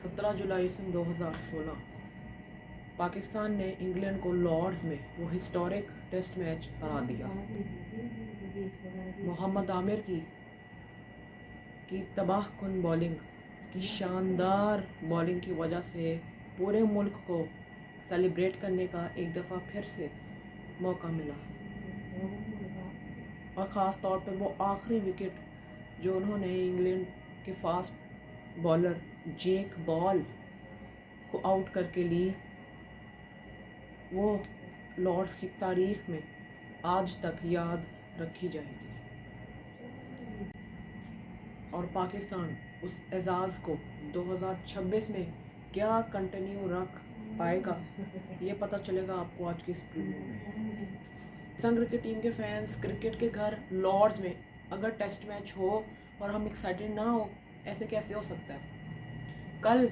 17 जुलाई सन 2016 पाकिस्तान ने इंग्लैंड को लॉर्ड्स में वो हिस्टोरिक टेस्ट मैच हरा दिया। मोहम्मद आमिर की तबाहकुन बॉलिंग की शानदार बॉलिंग की वजह से पूरे मुल्क को सेलिब्रेट करने का एक दफ़ा फिर से मौका मिला और ख़ास तौर पर वो आखिरी विकेट जो उन्होंने इंग्लैंड के फास्ट बॉलर जेक बॉल को आउट करके ली, वो लॉर्ड्स की तारीख में आज तक याद रखी जाएगी और पाकिस्तान उस एजाज़ को 2026 में क्या कंटिन्यू रख पाएगा ये पता चलेगा आपको आज की इस प्रीव्यू में। संघ क्रिकेट टीम के फैंस, क्रिकेट के घर लॉर्ड्स में अगर टेस्ट मैच हो और हम एक्साइटेड ना हो, ऐसे कैसे हो सकता है। कल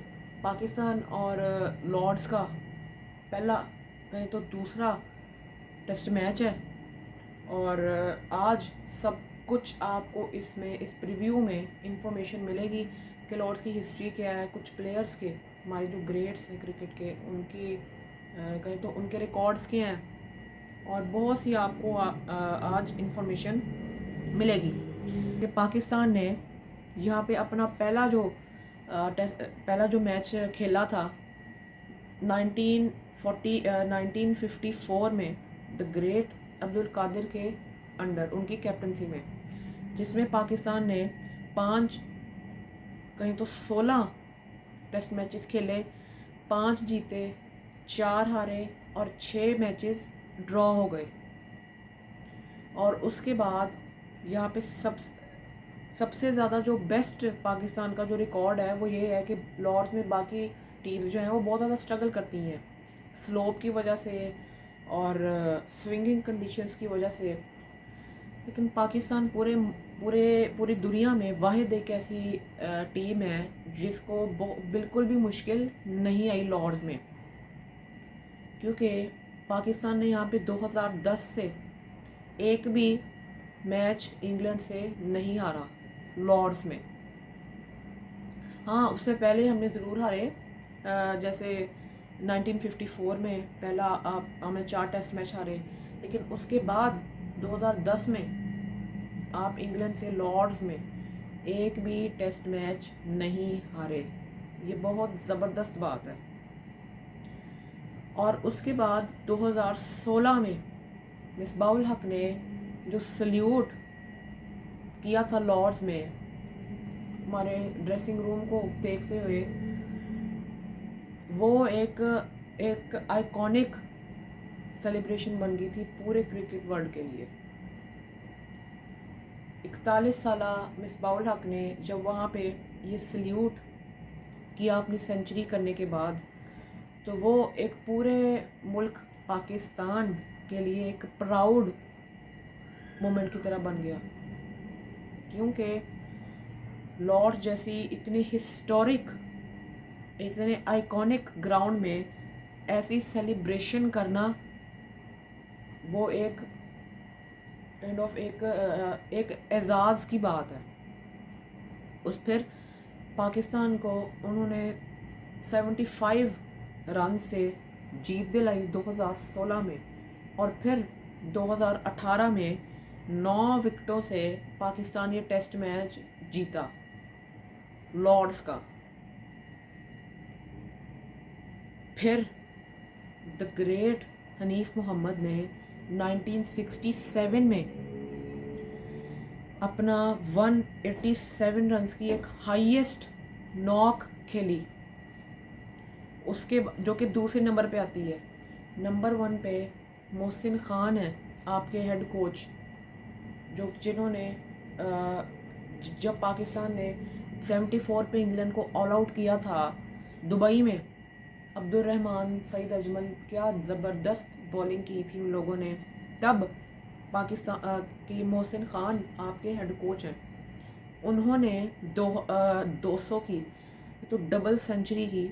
पाकिस्तान और लॉर्ड्स का पहला कहीं तो दूसरा टेस्ट मैच है और आज सब कुछ आपको इसमें इस प्रीव्यू में इंफॉर्मेशन मिलेगी कि लॉर्ड्स की हिस्ट्री क्या है, कुछ प्लेयर्स के, हमारे जो ग्रेट्स हैं क्रिकेट के, उनकी कहीं तो उनके रिकॉर्ड्स के हैं और बहुत सी आपको आज इंफॉर्मेशन मिलेगी कि पाकिस्तान ने यहाँ पे अपना पहला जो मैच खेला था 1954 में द ग्रेट अब्दुल कादिर के अंडर उनकी कैप्टनसी में, जिसमें पाकिस्तान ने 16 टेस्ट मैचेस खेले, 5 जीते, 4 हारे और 6 मैचेस ड्रॉ हो गए। और उसके बाद यहाँ पे सबसे ज़्यादा जो बेस्ट पाकिस्तान का जो रिकॉर्ड है वो ये है कि लॉर्ड्स में बाकी टीम्स जो हैं वो बहुत ज़्यादा स्ट्रगल करती हैं स्लोप की वजह से और स्विंगिंग कंडीशंस की वजह से, लेकिन पाकिस्तान पूरी दुनिया में वाहिद एक ऐसी टीम है जिसको बिल्कुल भी मुश्किल नहीं आई लॉर्ड्स में, क्योंकि पाकिस्तान ने यहाँ पे 2010 से एक भी मैच इंग्लैंड से नहीं हारा लॉर्ड्स में। हाँ, उससे पहले हमने ज़रूर हारे, जैसे 1954 में पहला हमने 4 टेस्ट मैच हारे, लेकिन उसके बाद 2010 में आप इंग्लैंड से लॉर्ड्स में एक भी टेस्ट मैच नहीं हारे। ये बहुत ज़बरदस्त बात है। और उसके बाद 2016 में मिसबाउल हक ने जो सल्यूट किया था लॉर्ड्स में हमारे ड्रेसिंग रूम को देखते हुए, वो एक आइकॉनिक सेलिब्रेशन बन गई थी पूरे क्रिकेट वर्ल्ड के लिए। 41 साला मिसबाउल हक ने जब वहाँ पे ये सल्यूट किया अपनी सेंचुरी करने के बाद, तो वो एक पूरे मुल्क पाकिस्तान के लिए एक प्राउड मोमेंट की तरह बन गया, क्योंकि लॉर्ड्स जैसी इतनी हिस्टोरिक, इतने आइकॉनिक ग्राउंड में ऐसी सेलिब्रेशन करना वो एक काइंड ऑफ एक एजाज़ की बात है। उस फिर पाकिस्तान को उन्होंने 75 रन से जीत दिलाई 2016 में, और फिर 2018 में 9 विकेटों से पाकिस्तान ये टेस्ट मैच जीता लॉर्ड्स का। फिर द ग्रेट हनीफ मोहम्मद ने 1967 में अपना 187 रन्स की एक हाईएस्ट नॉक खेली, उसके जो कि दूसरे नंबर पे आती है। नंबर 1 पे मोहसिन खान है, आपके हेड कोच, जिन्होंने जब पाकिस्तान ने 74 पे इंग्लैंड को ऑल आउट किया था दुबई में, अब्दुल रहमान, सईद अजमल, क्या ज़बरदस्त बॉलिंग की थी उन लोगों ने। तब पाकिस्तान की मोहसिन खान आपके हेड कोच हैं, उन्होंने 200 की तो डबल सेंचुरी की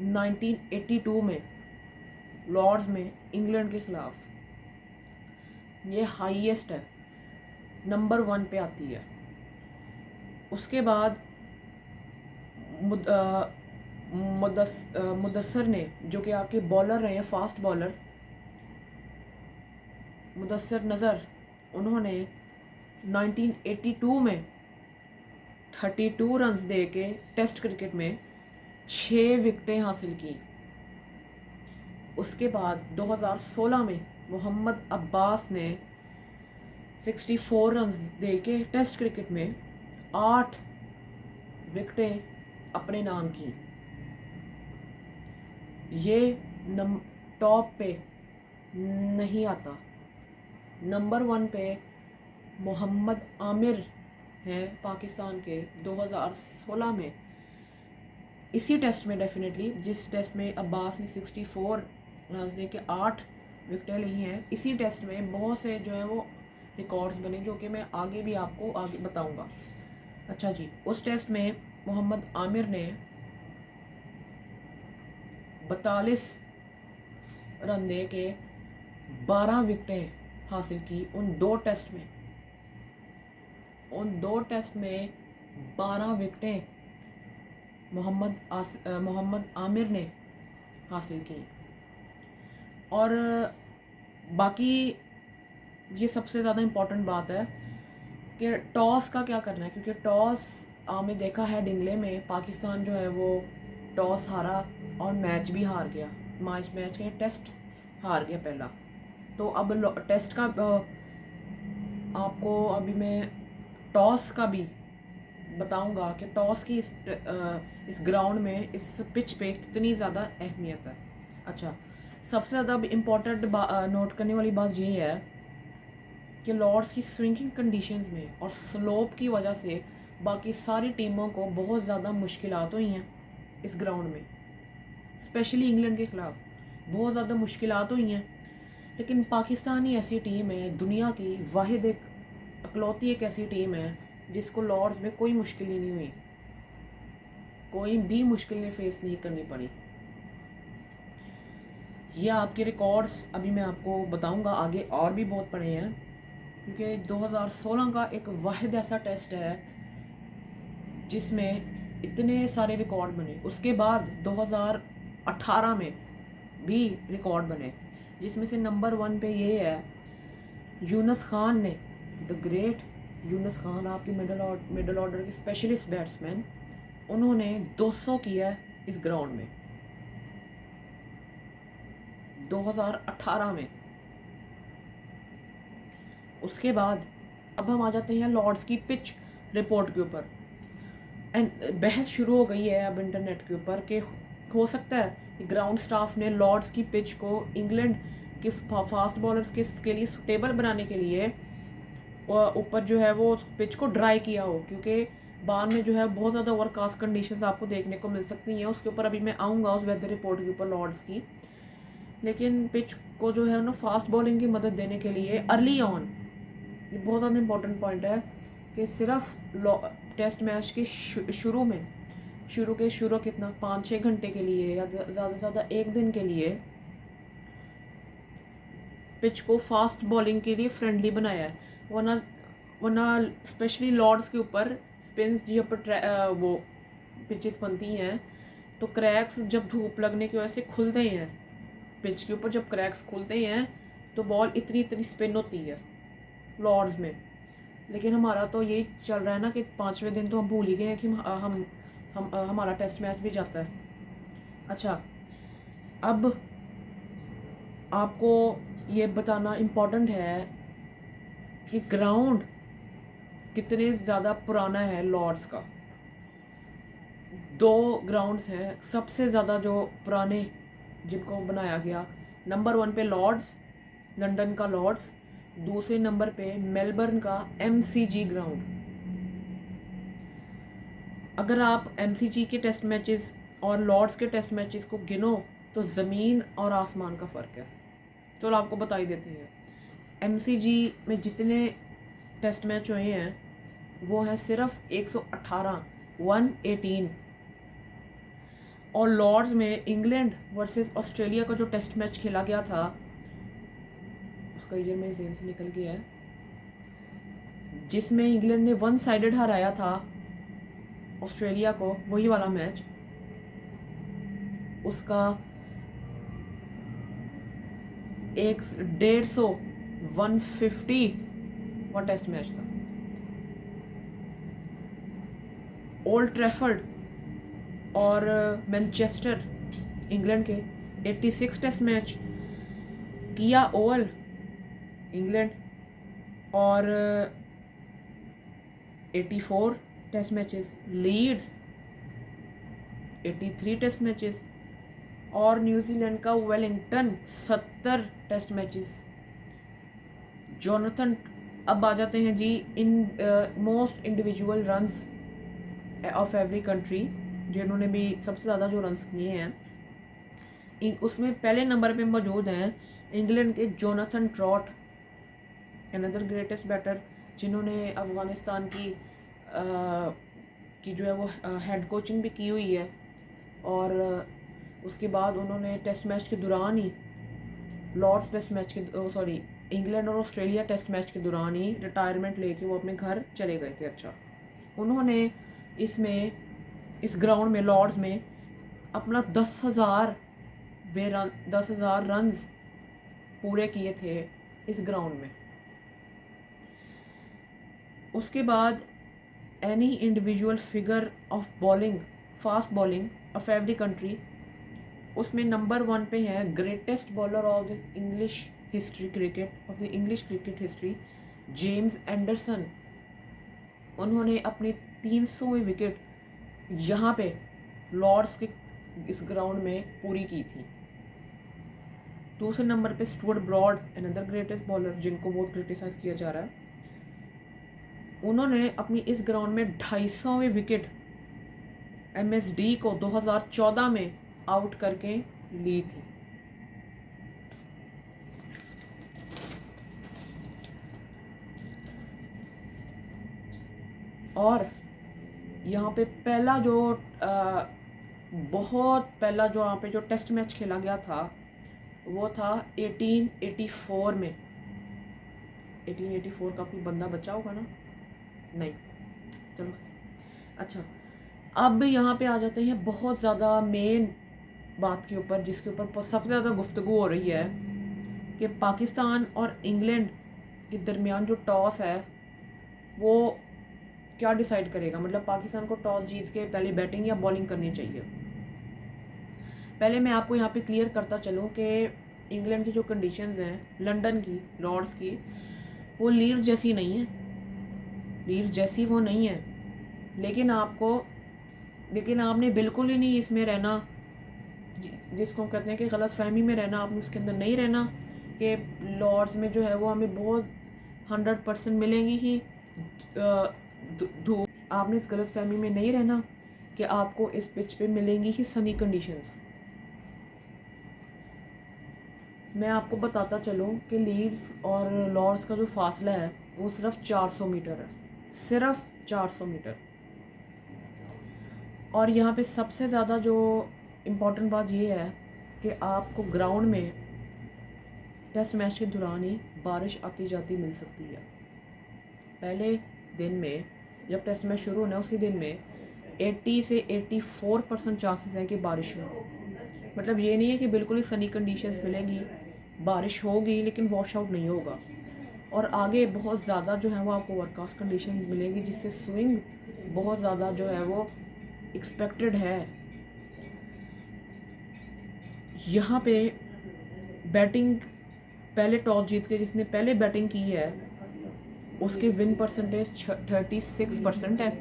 1982 में लॉर्ड्स में इंग्लैंड के ख़िलाफ़। ये हाईएस्ट है, नंबर 1 पे आती है। उसके बाद मुदस्सर ने, जो कि आपके बॉलर रहे हैं, फास्ट बॉलर मुदस्सर नज़र, उन्होंने 1982 में 32 रन्स दे के टेस्ट क्रिकेट में 6 विकेटें हासिल की। उसके बाद 2016 में मोहम्मद अब्बास ने 64 रन्स दे के टेस्ट क्रिकेट में 8 विकेटें अपने नाम की। ये टॉप पे नहीं आता। नंबर 1 पे मोहम्मद आमिर हैं पाकिस्तान के 2016 में, इसी टेस्ट में डेफिनेटली, जिस टेस्ट में अब्बास ने 64 रन दे के 8 विकेटें ली हैं, इसी टेस्ट में बहुत से जो है वो रिकॉर्ड्स बने, जो कि मैं आगे भी आपको आगे बताऊंगा। अच्छा जी, उस टेस्ट में मोहम्मद आमिर ने 42 रन दे के 12 विकेटें हासिल की उन 2 टेस्ट में। उन 2 टेस्ट में 12 विकेटें मोहम्मद आमिर ने हासिल की। और बाकी ये सबसे ज़्यादा इम्पॉर्टेंट बात है कि टॉस का क्या करना है, क्योंकि टॉस आपने देखा है डिंगले में पाकिस्तान जो है वो टॉस हारा और मैच भी हार गया। मैच के टेस्ट हार गया पहला। तो अब टेस्ट का आपको अभी मैं टॉस का भी बताऊंगा कि टॉस की इस ग्राउंड में, इस पिच पे कितनी ज़्यादा अहमियत है। अच्छा, सबसे ज़्यादा इम्पोर्टेंट नोट करने वाली बात यही है कि लॉर्ड्स की स्विंगिंग कंडीशंस में और स्लोप की वजह से बाकी सारी टीमों को बहुत ज़्यादा मुश्किलात हुई हैं इस ग्राउंड में, स्पेशली इंग्लैंड के ख़िलाफ़ बहुत ज़्यादा मुश्किलात हुई हैं। लेकिन पाकिस्तान ही ऐसी टीम है, दुनिया की वाहिद इकलौती एक ऐसी टीम है जिसको लॉर्ड्स में कोई मुश्किल ही नहीं हुई, कोई भी मुश्किलें फेस नहीं करनी पड़ी। ये आपके रिकॉर्ड्स अभी मैं आपको बताऊंगा, आगे और भी बहुत पड़े हैं, क्योंकि 2016 का एक वाहिद ऐसा टेस्ट है जिसमें इतने सारे रिकॉर्ड बने। उसके बाद 2018 में भी रिकॉर्ड बने, जिसमें से नंबर 1 पे ये है, यूनुस खान ने, द ग्रेट यूनुस खान, आपकी मिडल ऑर्डर के स्पेशलिस्ट बैट्समैन, उन्होंने 200 किया इस ग्राउंड में 2018 में। उसके बाद अब हम आ जाते हैं लॉर्ड्स की पिच रिपोर्ट के ऊपर। एंड बहस शुरू हो गई है अब इंटरनेट के ऊपर कि हो सकता है कि ग्राउंड स्टाफ ने लॉर्ड्स की पिच को इंग्लैंड के फास्ट बॉलर्स के लिए सुटेबल बनाने के लिए ऊपर जो है वो पिच को ड्राई किया हो, क्योंकि बाद में जो है बहुत ज़्यादा ओवरकास्ट कंडीशंस आपको देखने को मिल सकती हैं। उसके ऊपर अभी मैं आऊँगा उस वेदर रिपोर्ट के ऊपर लॉर्ड्स की। लेकिन पिच को जो है ना फास्ट बॉलिंग की मदद देने के लिए अर्ली ऑन, ये बहुत ज़्यादा इंपॉर्टेंट पॉइंट है कि सिर्फ टेस्ट मैच के शुरू कितना 5-6 घंटे के लिए या ज़्यादा से ज़्यादा 1 दिन के लिए पिच को फास्ट बॉलिंग के लिए फ्रेंडली बनाया है। वरना स्पेशली लॉर्ड्स के ऊपर स्पिन्स जब पर वो पिचेस बनती हैं तो क्रैक्स जब धूप लगने की वजह से खुलते हैं, पिच के ऊपर जब क्रैक्स खुलते हैं तो बॉल इतनी स्पिन होती है लॉर्ड्स में। लेकिन हमारा तो यही चल रहा है ना कि 5वें दिन तो हम भूल ही गए हैं कि हमारा टेस्ट मैच भी जाता है। अच्छा, अब आपको ये बताना इम्पोर्टेंट है कि ग्राउंड कितने ज़्यादा पुराना है लॉर्ड्स का। 2 ग्राउंड्स हैं सबसे ज़्यादा जो पुराने जिनको बनाया गया। नंबर 1 पे लॉर्ड्स, लंदन का लॉर्ड्स, दूसरे नंबर पे मेलबर्न का MCG ग्राउंड। अगर आप MCG के टेस्ट मैचेस और लॉर्ड्स के टेस्ट मैचेस को गिनो तो ज़मीन और आसमान का फ़र्क है। चलो आपको बता ही देते हैं। MCG में जितने टेस्ट मैच हुए हैं वो है सिर्फ 118 और लॉर्ड्स में इंग्लैंड वर्सेस ऑस्ट्रेलिया का जो टेस्ट मैच खेला गया था, उसका ईयर मेरे ज़हन से निकल गया है, जिसमें इंग्लैंड ने 1 साइडेड हराया था ऑस्ट्रेलिया को, वही वाला मैच उसका 150 वो टेस्ट मैच था। ओल्ड ट्रैफर्ड और मैनचेस्टर इंग्लैंड के 86 टेस्ट मैच, किया ओवल इंग्लैंड और 84 test matches, Leeds 83 test matches और न्यूजीलैंड का वेलिंगटन 70 टेस्ट मैचेस। जोनाथन, अब आ जाते हैं जी in most individual runs of every country, जिन्होंने भी सबसे ज़्यादा जो रन्स किए हैं, उसमें पहले नंबर पे मौजूद हैं इंग्लैंड के Jonathan Trott, another greatest batter, जिन्होंने अफगानिस्तान की जो है वो हेड कोचिंग भी की हुई है। और उसके बाद उन्होंने टेस्ट मैच के दौरान ही लॉर्ड्स टेस्ट मैच के इंग्लैंड और ऑस्ट्रेलिया टेस्ट मैच के दौरान ही रिटायरमेंट लेके वो अपने घर चले गए थे। अच्छा, उन्होंने इस ग्राउंड में लॉर्ड्स में अपना 10,000 रन्स पूरे किए थे इस ग्राउंड में। उसके बाद any individual figure of bowling, fast bowling of every country, उसमें नंबर 1 पे है greatest bowler of the English cricket history James Anderson. उन्होंने अपनी 300वीं विकेट यहाँ पे लॉर्ड्स के इस ग्राउंड में पूरी की थी। दूसरे नंबर पे Stuart Broad, another greatest bowler जिनको बहुत क्रिटिसाइज किया जा रहा है, उन्होंने अपनी इस ग्राउंड में 250वीं विकेट MSD को 2014 में आउट करके ली थी। और यहाँ पे पहला जो बहुत पहला जो यहाँ पे जो टेस्ट मैच खेला गया था वो था 1884 में। 1884 का कोई बंदा बचा होगा ना? नहीं, चलो अच्छा। अब यहाँ पे आ जाते हैं बहुत ज़्यादा मेन बात के ऊपर, जिसके ऊपर सबसे ज़्यादा गुफ्तगू हो रही है कि पाकिस्तान और इंग्लैंड के दरमियान जो टॉस है वो क्या डिसाइड करेगा। मतलब पाकिस्तान को टॉस जीत के पहले बैटिंग या बॉलिंग करनी चाहिए। पहले मैं आपको यहाँ पे क्लियर करता चलूँ कि इंग्लैंड की जो कंडीशंस हैं लंदन की, लॉर्ड्स की, वो लीड्स जैसी नहीं है, लीड्स जैसी वो नहीं है। लेकिन आपने बिल्कुल ही नहीं इसमें रहना, जिसको कहते हैं कि गलत फहमी में रहना, आपने उसके अंदर नहीं रहना कि लॉर्ड्स में जो है वो हमें बहुत 100% मिलेंगी ही धूप। आपने इस गलत फहमी में नहीं रहना कि आपको इस पिच पे मिलेंगी ही सनी कंडीशंस। मैं आपको बताता चलूँ कि लीड्स और लॉर्ड्स का जो फासला है वो सिर्फ 400 मीटर है, सिर्फ 400 मीटर। और यहाँ पे सबसे ज़्यादा जो इम्पोर्टेंट बात ये है कि आपको ग्राउंड में टेस्ट मैच के दौरान ही बारिश आती जाती मिल सकती है। पहले दिन में जब टेस्ट मैच शुरू होना है उसी दिन में 80 से 84% चांसेस हैं कि बारिश हो। मतलब ये नहीं है कि बिल्कुल ही सनी कंडीशंस मिलेंगी, बारिश होगी लेकिन वॉश आउट नहीं होगा। और आगे बहुत ज़्यादा जो है वो आपको ओवरकास्ट कंडीशन मिलेगी, जिससे स्विंग बहुत ज़्यादा जो है वो एक्सपेक्टेड है। यहाँ पे बैटिंग पहले टॉस जीत के जिसने पहले बैटिंग की है उसके विन परसेंटेज 36% है,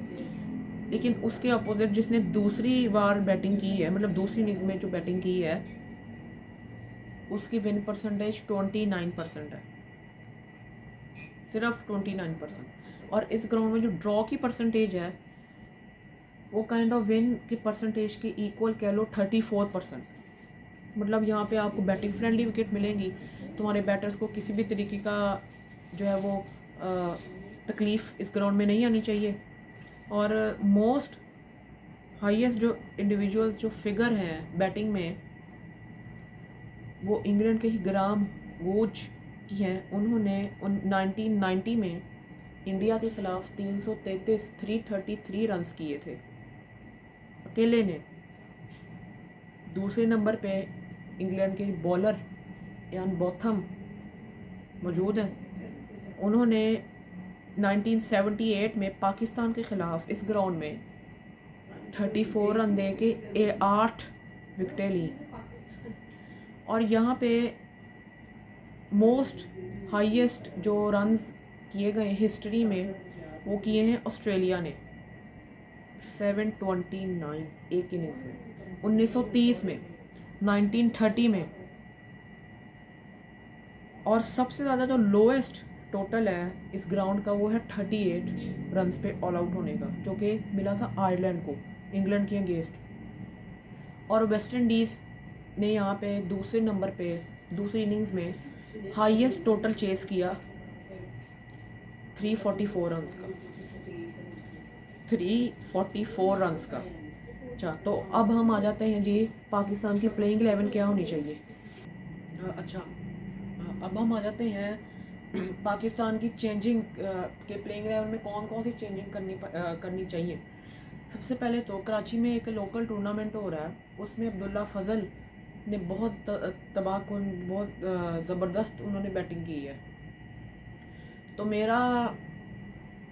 लेकिन उसके अपोजिट जिसने दूसरी बार बैटिंग की है, मतलब दूसरी इनिंग्स में जो बैटिंग की है, उसकी विन परसेंटेज 29% है, सिर्फ 29%। और इस ग्राउंड में जो ड्रॉ की परसेंटेज है वो काइंड ऑफ विन की परसेंटेज के इक्वल कह लो 34%। मतलब यहाँ पे आपको बैटिंग फ्रेंडली विकेट मिलेंगी, तुम्हारे बैटर्स को किसी भी तरीके का जो है वो तकलीफ़ इस ग्राउंड में नहीं आनी चाहिए। और मोस्ट हाईएस्ट जो इंडिविजुअल्स जो फिगर हैं बैटिंग में वो इंग्लैंड के ही ग्राम गोज की हैं। उन्होंने 1990 में इंडिया के ख़िलाफ़ 333 रन्स किए थे अकेले ने। दूसरे नंबर पे इंग्लैंड के बॉलर यान बोथम मौजूद हैं। उन्होंने 1978 में पाकिस्तान के ख़िलाफ़ इस ग्राउंड में 34 रन दे के 8 विकेटें ली। और यहाँ पे मोस्ट हाईएस्ट जो रन्स किए गए हिस्ट्री में वो किए हैं ऑस्ट्रेलिया ने 729 एक इनिंग्स में, 1930 में, 1930 में। और सबसे ज़्यादा जो लोएस्ट टोटल है इस ग्राउंड का वो है 38 रन्स पे ऑल आउट होने का, जो कि मिला था आयरलैंड को इंग्लैंड के अगेंस्ट। और वेस्ट इंडीज़ ने यहाँ पे दूसरे नंबर पे दूसरी इनिंग्स में हाईएस्ट टोटल चेस किया 344 रन्स का, 344 रन्स का। अच्छा, तो अब हम आ जाते हैं जी पाकिस्तान की प्लेइंग 11 क्या होनी चाहिए। अच्छा, अब हम आ जाते हैं पाकिस्तान की चेंजिंग के प्लेइंग 11 में कौन कौन सी चेंजिंग करनी चाहिए। सबसे पहले तो कराची में एक लोकल टूर्नामेंट हो रहा है, उसमें अब्दुल्ला फजल ने बहुत तबाहकुन बहुत ज़बरदस्त उन्होंने बैटिंग की है। तो मेरा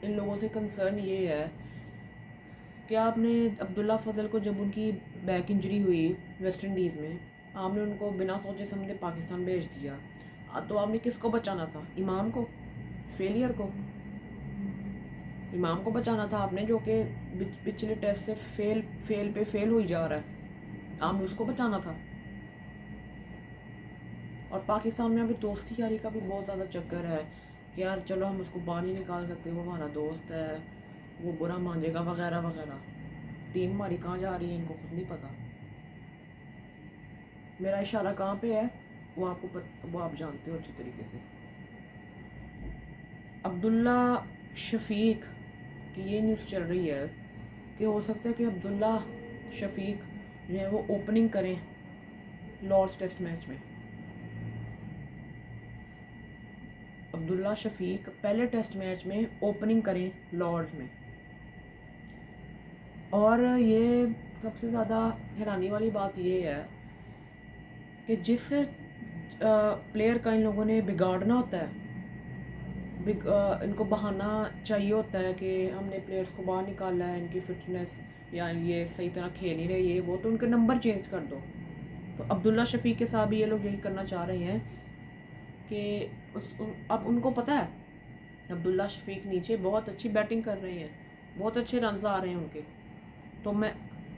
इन लोगों से कंसर्न ये है कि आपने अब्दुल्ला फजल को जब उनकी बैक इंजरी हुई वेस्ट इंडीज़ में, आपने उनको बिना सोचे समझे पाकिस्तान भेज दिया। तो आपने किसको बचाना था? इमाम को, फेलियर को? इमाम को बचाना था आपने, जो कि पिछले टेस्ट से फेल हो ही जा रहा है। आपने उसको बचाना था। और पाकिस्तान में अभी दोस्ती यारी का भी बहुत ज़्यादा चक्कर है कि यार चलो हम उसको बाहर नहीं निकाल सकते, वो हमारा दोस्त है, वो बुरा मांझेगा वगैरह वगैरह। टीम हमारी कहाँ जा रही है इनको खुद नहीं पता। मेरा इशारा कहाँ पे है वो आप जानते हो अच्छी तरीके से। अब्दुल्ला शफीक की ये न्यूज़ चल रही है कि हो सकता है कि अब्दुल्ला शफीक जो है वो ओपनिंग करें लॉर्ड्स टेस्ट मैच में। अब्दुल्ला शफीक पहले टेस्ट मैच में ओपनिंग करें लॉर्ड्स में। और ये सबसे ज़्यादा हैरानी वाली बात ये है कि जिस प्लेयर का इन लोगों ने बिगाड़ना होता है, इनको बहाना चाहिए होता है कि हमने प्लेयर्स को बाहर निकाला है, इनकी फिटनेस या ये सही तरह खेल नहीं रहे, ये वो, तो उनके नंबर चेंज कर दो। तो अब्दुल्ला शफीक के साथ भी ये लोग यही करना चाह रहे हैं कि अब उनको पता है अब्दुल्ला शफीक नीचे बहुत अच्छी बैटिंग कर रहे हैं, बहुत अच्छे रन्स आ रहे हैं उनके,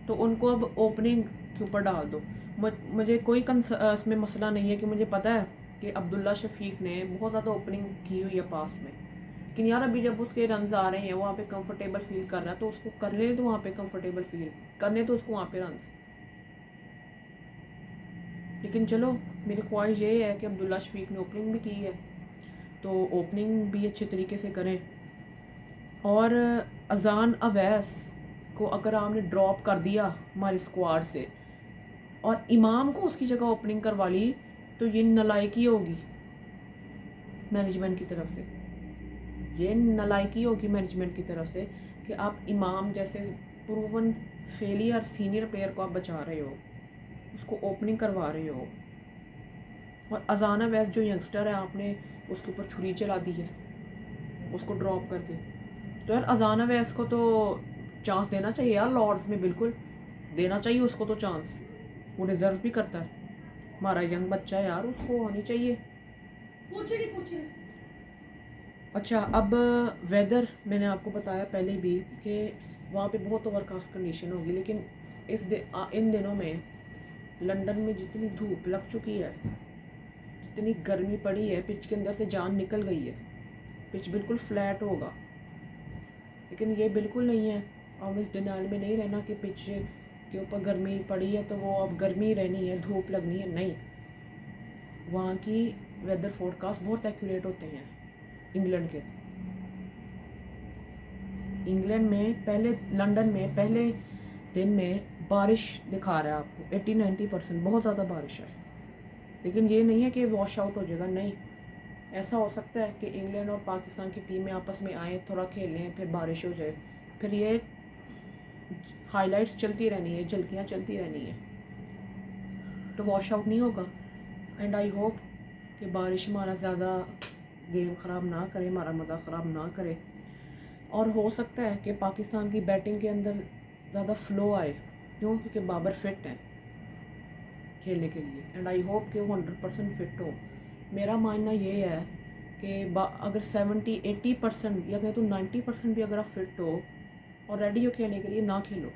तो उनको अब ओपनिंग के ऊपर डाल दो। मुझे कोई इसमें मसला नहीं है कि मुझे पता है कि अब्दुल्ला शफीक ने बहुत ज़्यादा ओपनिंग की हुई है पास्ट में, लेकिन यार अभी जब उसके रन्स आ रहे हैं, वहाँ पे कंफर्टेबल फील कर रहा है, तो उसको कर ले, तो वहाँ पे कंफर्टेबल फील करने तो उसको वहाँ पे रन्स। लेकिन चलो मेरी ख्वाहिश ये है कि अब्दुल्ला शफीक ने ओपनिंग भी की है तो ओपनिंग भी अच्छे तरीके से करें। और अजान अवैस को अगर आपने ड्रॉप कर दिया हमारी स्क्वाड से और इमाम को उसकी जगह ओपनिंग करवा ली, तो ये नालायकी होगी मैनेजमेंट की तरफ से। ये नालायकी होगी मैनेजमेंट की तरफ से कि आप इमाम जैसे प्रूवन फेलियर सीनियर प्लेयर को आप बचा रहे हो, उसको ओपनिंग करवा रहे हो। और अजाना वैस जो यंगस्टर है, आपने उसके ऊपर छुरी चला दी है उसको ड्रॉप करके। तो यार अजाना वैस को तो चांस देना चाहिए यार, लॉर्ड्स में बिल्कुल देना चाहिए उसको तो चांस, वो डिज़र्व भी करता है। हमारा यंग बच्चा है यार, उसको होनी चाहिए। अच्छा, अब वेदर मैंने आपको बताया पहले भी कि वहाँ पे बहुत ओवरकास्ट कंडीशन होगी, लेकिन इन दिनों में लंदन में जितनी धूप लग चुकी है, जितनी गर्मी पड़ी है, पिच के अंदर से जान निकल गई है, पिच बिल्कुल फ्लैट होगा। लेकिन ये बिल्कुल नहीं है, हम इस डिनाइल में नहीं रहना कि पिच के ऊपर गर्मी पड़ी है तो वो अब गर्मी रहनी है, धूप लगनी है, नहीं। वहाँ की वेदर फोरकास्ट बहुत एक्यूरेट होते हैं इंग्लैंड के। इंग्लैंड में लंदन में पहले दिन में बारिश दिखा रहा है आपको 80-90%, बहुत ज़्यादा बारिश है। लेकिन ये नहीं है कि वॉश आउट हो जाएगा, नहीं। ऐसा हो सकता है कि इंग्लैंड और पाकिस्तान की टीमें आपस में आए, थोड़ा खेल लें, फिर बारिश हो जाए, फिर ये हाइलाइट्स चलती रहनी है, झलकियाँ चलती रहनी है। तो वॉश आउट नहीं होगा। एंड आई होप कि बारिश हमारा ज़्यादा गेम ख़राब ना करे, हमारा मज़ा ख़राब ना करे। और हो सकता है कि पाकिस्तान की बैटिंग के अंदर ज़्यादा फ्लो आए, क्यों? क्योंकि बाबर फिट हैं खेलने के लिए। एंड आई होप कि वो 100% फिट हो। मेरा मानना ये है कि अगर 70-80% या कहें तो 90% भी अगर आप फिट हो और रेडी हो खेलने के लिए, ना खेलो।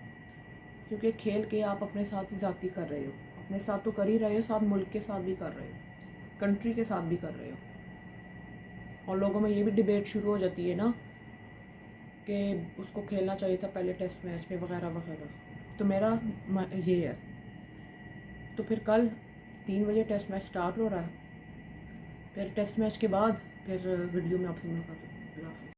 क्योंकि खेल के आप अपने साथ ही ज़्यादती कर रहे हो। अपने साथ तो कर ही रहे हो, साथ मुल्क के साथ भी कर रहे हो, कंट्री के साथ भी कर रहे हो। और लोगों में ये भी डिबेट शुरू हो जाती है ना कि उसको खेलना चाहिए था पहले टेस्ट मैच में वगैरह वगैरह। तो मेरा ये है। तो फिर कल 3 बजे टेस्ट मैच स्टार्ट हो रहा है। फिर टेस्ट मैच के बाद फिर वीडियो में आपसे मुलाकात होगी। अल्लाह हाफ़िज़।